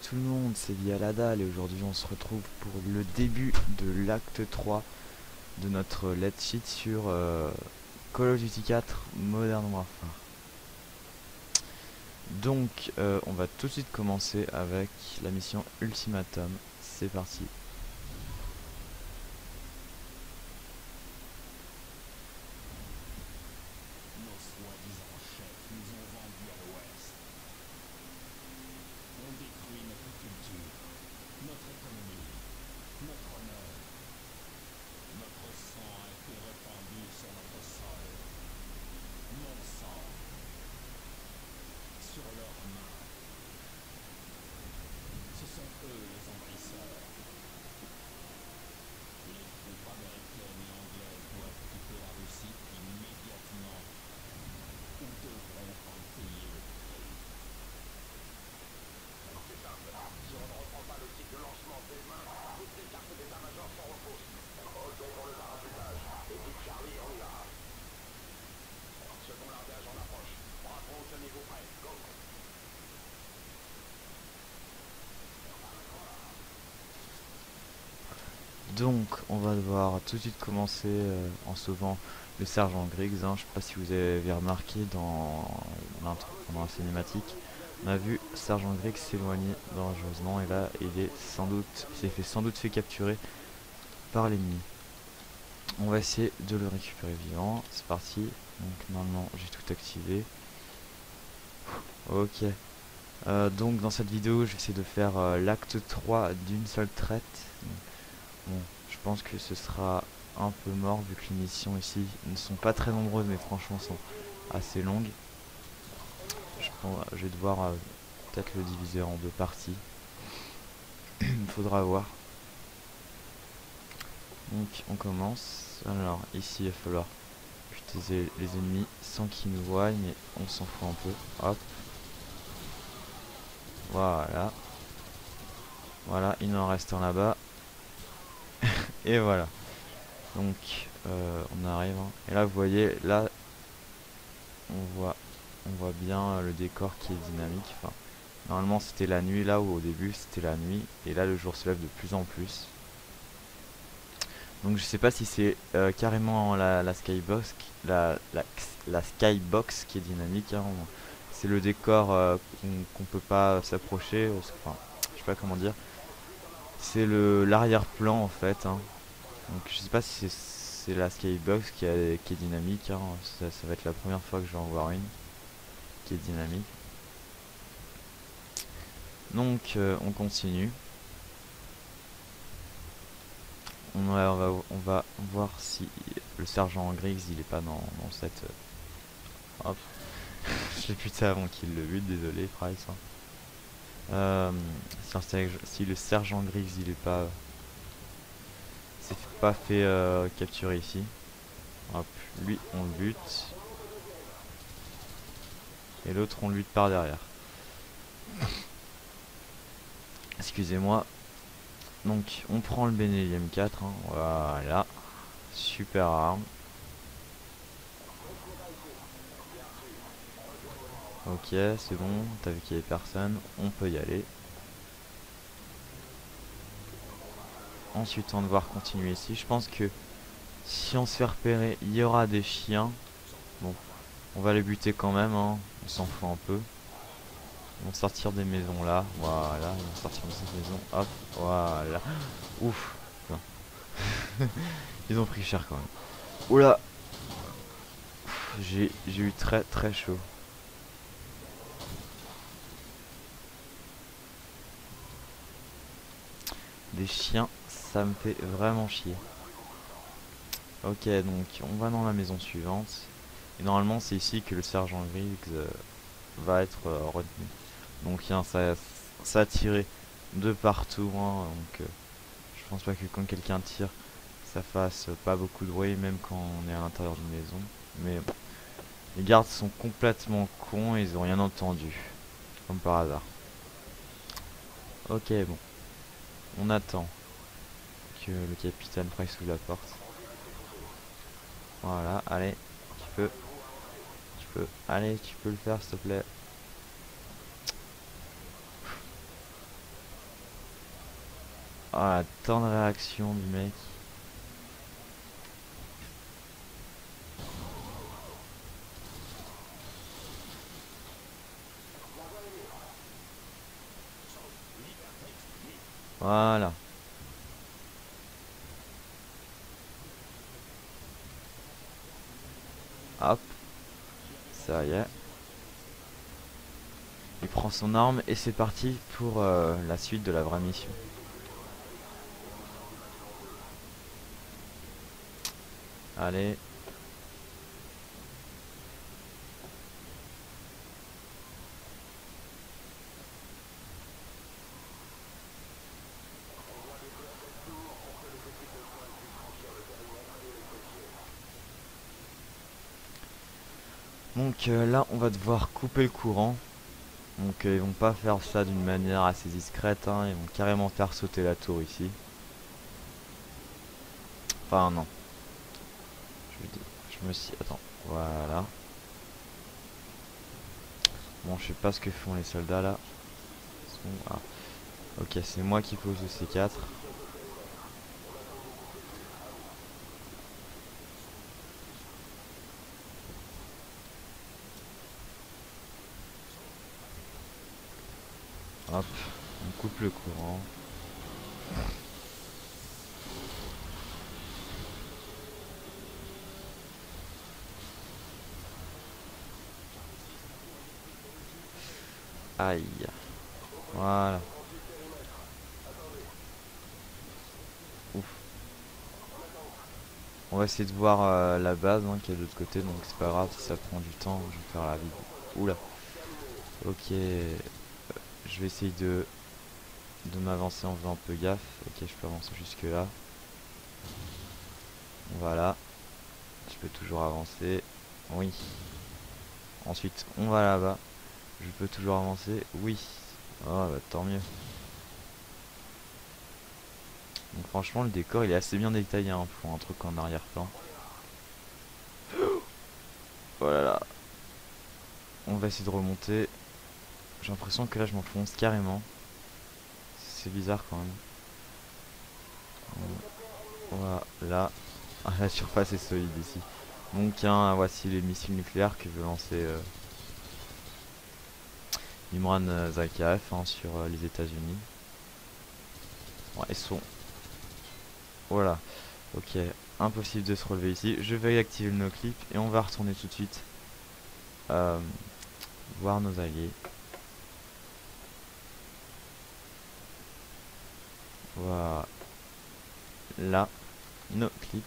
tout le monde, c'est Via la dalle et aujourd'hui on se retrouve pour le début de l'acte 3 de notre let's sheet sur Call of Duty 4 Modern Warfare. Donc on va tout de suite commencer avec la mission Ultimatum, c'est parti. Donc on va devoir tout de suite commencer en sauvant le sergent Griggs. Je sais pas si vous avez remarqué dans l'intro, pendant la cinématique, on a vu sergent Griggs s'éloigner dangereusement et là il s'est sans doute fait capturer par l'ennemi. On va essayer de le récupérer vivant. C'est parti. Donc normalement j'ai tout activé. Ok. Donc dans cette vidéo je vais essayer de faire l'acte 3 d'une seule traite. Bon, je pense que ce sera un peu mort vu que les missions ici ne sont pas très nombreuses mais franchement sont assez longues. Je vais devoir peut-être le diviser en deux parties. Il faudra voir. Donc on commence. Alors ici il va falloir utiliser les ennemis sans qu'ils nous voient, mais on s'en fout un peu. Hop. Voilà. Voilà, il en reste un là-bas. Et voilà. Donc on arrive. Hein. Et là vous voyez, là on voit bien le décor qui est dynamique. Enfin, normalement c'était la nuit là où au début c'était la nuit. Et là le jour se lève de plus en plus. Donc je sais pas si c'est carrément la skybox, la skybox qui est dynamique. Hein. C'est le décor qu'on peut pas s'approcher. Enfin, je sais pas comment dire. C'est l'arrière-plan en fait. Hein. Donc je sais pas si c'est la skybox qui est dynamique. Hein. Ça va être la première fois que je vais en voir une qui est dynamique. Donc on continue. On va voir si le sergent Griggs il est pas dans cette... Hop. Je l'ai putain avant qu'il le bute, désolé Price. Hein. Si le sergent Griggs il est pas... s'est pas fait capturer ici. Hop, lui on le bute. Et l'autre on le bute par derrière. Excusez-moi. Donc on prend le Benelli M4. Hein. Voilà. Super arme. Ok, c'est bon, t'as vu qu'il y avait personne, on peut y aller. Ensuite on va devoir continuer ici. Je pense que si on se fait repérer, il y aura des chiens. Bon, on va les buter quand même, hein. On s'en fout un peu. Ils vont sortir des maisons là, voilà, ils vont sortir de cette maison, hop, voilà. Ouf, ils ont pris cher quand même. Oula, j'ai eu très très chaud. Des chiens, ça me fait vraiment chier. Ok, donc on va dans la maison suivante. Et normalement c'est ici que le sergent Griggs va être retenu. Donc ça a tiré de partout. Hein, donc je pense pas que quand quelqu'un tire, ça fasse pas beaucoup de bruit, même quand on est à l'intérieur d'une maison. Mais bon, les gardes sont complètement cons et ils ont rien entendu. Comme par hasard. Ok, bon. On attend que le capitaine Price ouvre la porte. Voilà, allez, allez, tu peux le faire s'il te plaît. Ah, la temps de réaction du mec. Voilà. Hop. Ça y est. Il prend son arme et c'est parti pour la suite de la vraie mission. Allez. Donc là on va devoir couper le courant. Donc ils vont pas faire ça d'une manière assez discrète, hein. Ils vont carrément faire sauter la tour ici. Enfin non. Je me suis... Attends. Voilà. Bon, je sais pas ce que font les soldats là. Ah. Ok, c'est moi qui pose le C4. Hop, on coupe le courant. Aïe. Voilà. Ouf. On va essayer de voir la base hein, qui est de l'autre côté, donc c'est pas grave si ça prend du temps, je vais faire la vidéo. Oula. Ok. Je vais essayer de m'avancer en faisant un peu gaffe. Ok, je peux avancer jusque là. Voilà. Je peux toujours avancer. Oui. Ensuite, on va là-bas. Je peux toujours avancer. Oui. Oh, bah tant mieux. Donc franchement, le décor, il est assez bien détaillé hein, pour un truc en arrière-plan. Oh là là. On va essayer de remonter. J'ai l'impression que là, je m'enfonce carrément. C'est bizarre quand même. Voilà. Ah, la surface est solide ici. Donc, hein, voici les missiles nucléaires que veut lancer Imran Zakhaev hein, sur les États-Unis. Bon, ils sont. Voilà. Ok. Impossible de se relever ici. Je vais activer le no-clip et on va retourner tout de suite euh, voir nos alliés. Voilà. Là. No-clip.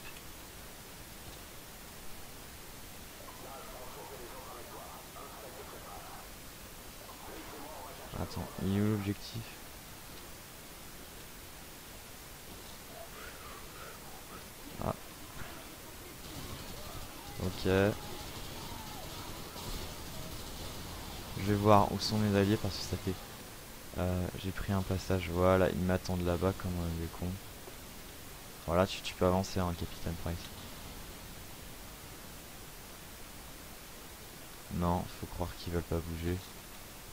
Attends, il est où l'objectif? Ah. Ok. Je vais voir où sont mes alliés parce que ça fait... j'ai pris un passage, voilà, ils m'attendent là-bas comme des cons. Voilà, tu peux avancer, hein, Capitaine Price. Non, faut croire qu'ils veulent pas bouger.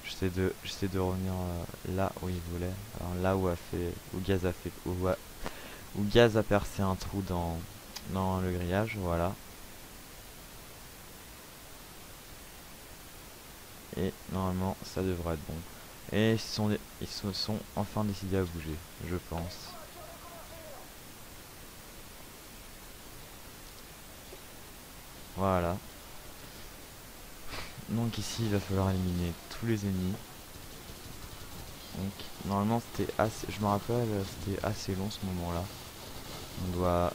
J'essaie de revenir là où ils voulaient. Alors là où a fait, où Gaz a fait, où Gaz a percé un trou dans le grillage, voilà. Et normalement, ça devrait être bon. Et ils se sont enfin décidés à bouger, je pense. Voilà. Donc ici, il va falloir éliminer tous les ennemis. Donc normalement c'était assez, je me rappelle, c'était assez long ce moment-là. On doit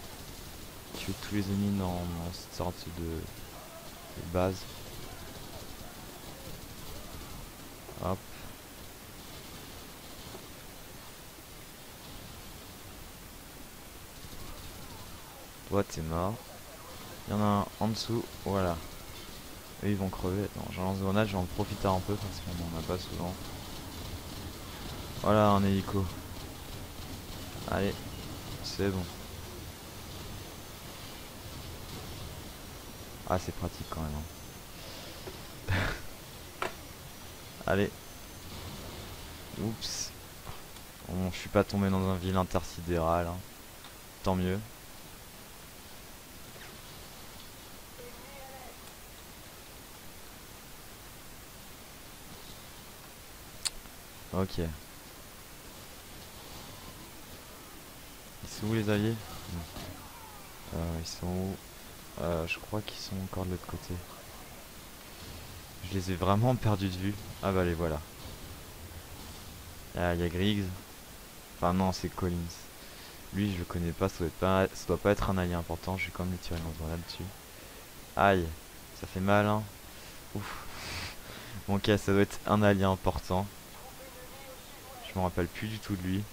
tuer tous les ennemis dans cette sorte de base. Hop. Toi t'es mort. Il y en a un en dessous, voilà. Eux ils vont crever. Attends, j'en lance grenade, je vais en profiter un peu parce qu'on en a pas souvent. Voilà un hélico. Allez, c'est bon. Ah c'est pratique quand même. Hein. Allez. Oups. Bon, je suis pas tombé dans un ville intersidéral, hein. Tant mieux. Ok. Ils sont où les alliés? Ils sont où? Je crois qu'ils sont encore de l'autre côté. Je les ai vraiment perdus de vue. Ah bah les voilà. Ah, il y a Griggs. Enfin non, c'est Collins. Lui, je le connais pas, ça doit pas être un allié important. Je vais quand même lui tirer dans là-dessus. Aïe, ça fait mal, hein. Ouf. Bon, ok, ça doit être un allié important. Je me rappelle plus du tout de lui.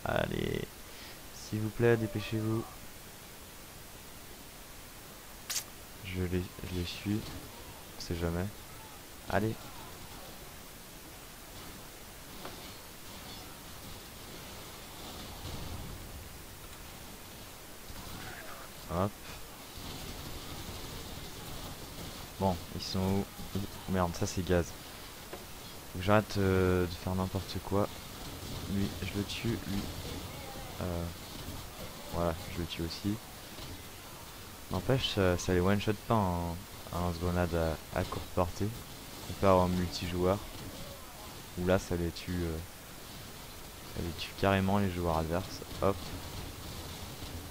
Allez, s'il vous plaît, dépêchez-vous. Je les suis. On sait jamais. Allez. Hop. Bon, ils sont où? Merde, ça c'est gaz. Faut que j'arrête de faire n'importe quoi. Lui, je le tue. Lui, euh, voilà, je le tue aussi. N'empêche, ça les one-shot pas un Sgonad à courte portée. Comparé en multijoueur. Où là, ça les tue carrément les joueurs adverses. Hop.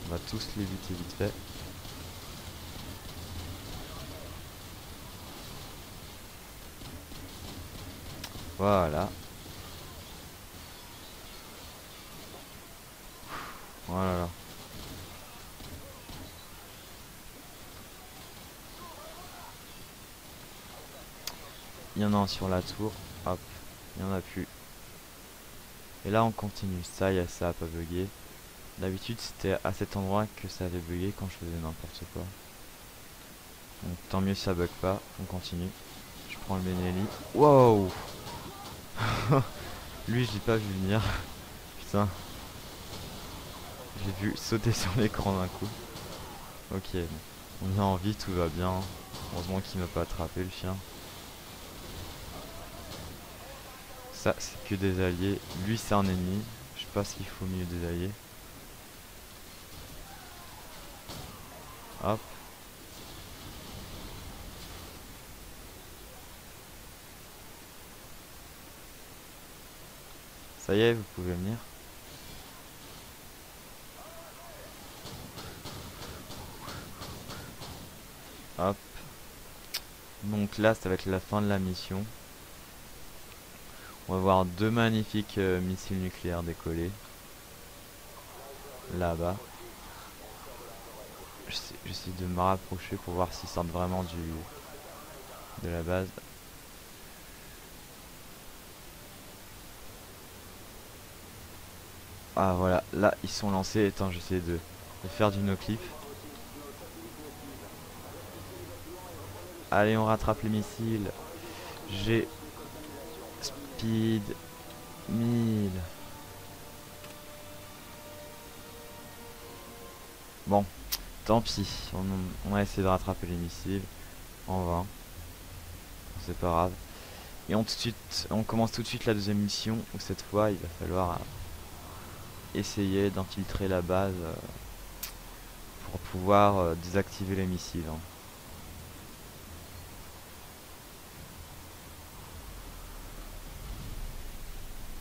On va tous l'éviter vite fait. Voilà. Voilà. Il y en a un sur la tour. Hop. Il n'y en a plus. Et là, on continue. Ça y est, ça a pas bugué. D'habitude, c'était à cet endroit que ça avait bugué quand je faisais n'importe quoi. Donc tant mieux, ça bug pas. On continue. Je prends le Benelli. Wow. Lui, je l'ai pas vu venir. Putain. J'ai vu sauter sur l'écran d'un coup. Ok. On est en vie, tout va bien. Heureusement qu'il m'a pas attrapé le chien. Ça, c'est que des alliés. Lui, c'est un ennemi. Je sais pas ce qu'il faut au milieu des alliés. Hop. Ça y est, vous pouvez venir. Hop. Donc là, ça va être la fin de la mission. On va voir deux magnifiques missiles nucléaires décoller. Là-bas. J'essaie de me rapprocher pour voir s'ils sortent vraiment de la base. Ah voilà, là ils sont lancés. Attends, j'essaie de faire du no-clip. Allez, on rattrape les missiles. J'ai speed 1000. Bon, tant pis. On a essayé de rattraper les missiles. En vain. C'est pas grave. Et on commence tout de suite la deuxième mission. Où cette fois, il va falloir essayer d'infiltrer la base pour pouvoir désactiver les missiles, hein.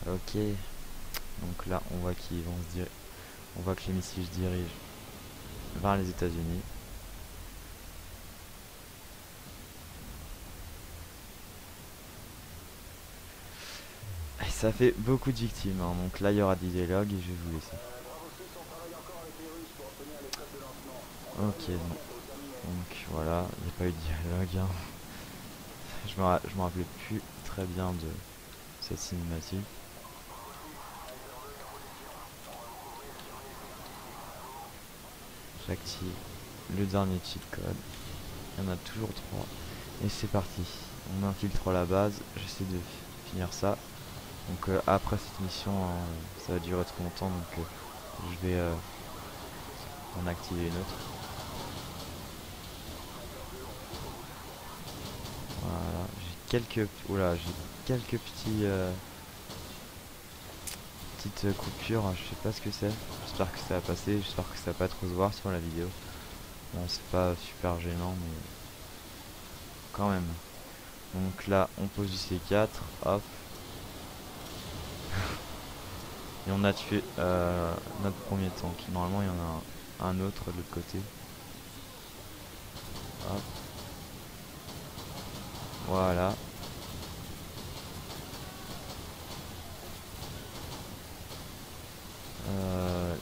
Ok. Donc là, on voit qu'ils vont se dire, on voit que les missiles se dirigent vers les États-Unis. Et ça fait beaucoup de victimes, hein. Donc là, il y aura des dialogues et je vais vous laisser. Ok, donc voilà, il n'y a pas eu de dialogue, hein. Je me rappelais plus très bien de cette cinématique. J'active le dernier cheat code. Il y en a toujours 3. Et c'est parti. On infiltre la base. J'essaie de finir ça. Donc après cette mission, ça va durer trop longtemps. Donc je vais en activer une autre. Voilà. J'ai quelques petits petite coupure, je sais pas ce que c'est. J'espère que ça va passer, j'espère que ça va pas trop se voir sur la vidéo. Bon, c'est pas super gênant, mais quand même. Donc là, on pose du C4, hop. Et on a tué notre premier tank. Normalement, il y en a un autre de l'autre côté. Hop. Voilà.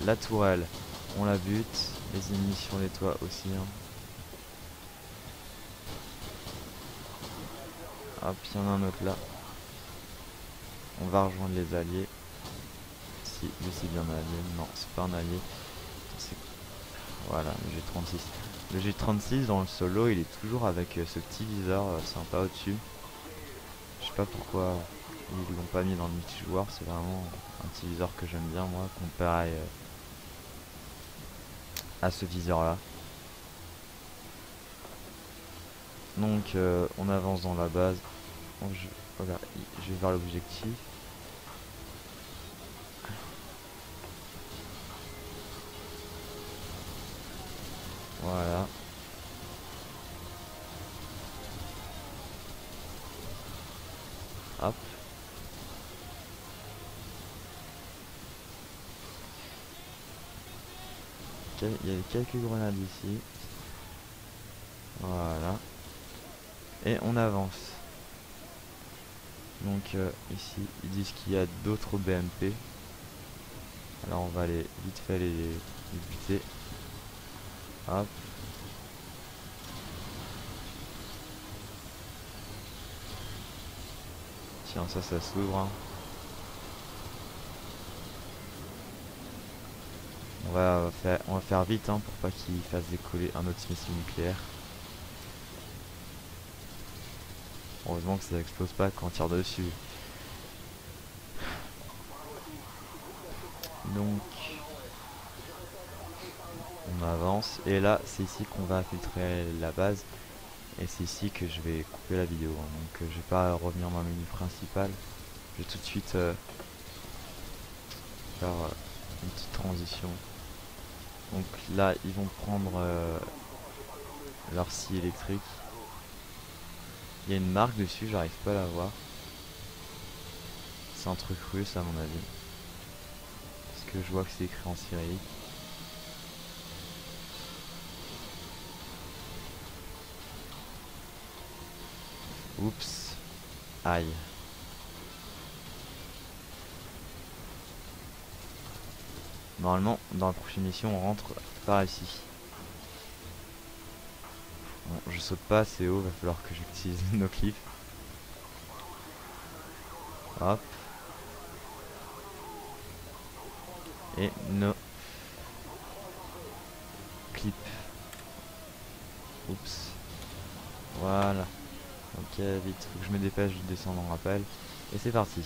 La tourelle, on la bute. Les ennemis sur les toits aussi. Hein. Hop, il y en a un autre là. On va rejoindre les alliés. Si, lui c'est bien un allié. Non, c'est pas un allié. Voilà, le G36. Le G36 dans le solo, il est toujours avec ce petit viseur sympa au-dessus. Je sais pas pourquoi ils l'ont pas mis dans le multijoueur. C'est vraiment un petit viseur que j'aime bien moi, comparé à ce viseur là. Donc on avance dans la base. Voilà, je vais vers l'objectif. Voilà. Hop. Il y a quelques grenades ici. Voilà. Et on avance. Donc ici, ils disent qu'il y a d'autres BMP. Alors on va aller vite fait les buter. Hop. Tiens, ça s'ouvre. Hein. On va faire vite hein, pour pas qu'il fasse décoller un autre missile nucléaire. Heureusement que ça explose pas quand on tire dessus. Donc on avance et là c'est ici qu'on va infiltrer la base et c'est ici que je vais couper la vidéo. Hein. Donc je vais pas revenir dans le menu principal. Je vais tout de suite faire une petite transition. Donc là ils vont prendre leur scie électrique. Il y a une marque dessus, j'arrive pas à la voir. C'est un truc russe à mon avis. Parce que je vois que c'est écrit en cyrillique. Oups. Aïe. Normalement, dans la prochaine mission, on rentre par ici. Bon, je saute pas assez haut, va falloir que j'utilise nos clips. Hop. Et nos clips. Oups. Voilà. Ok, vite, faut que je me dépêche de descendre en rappel. Et c'est parti.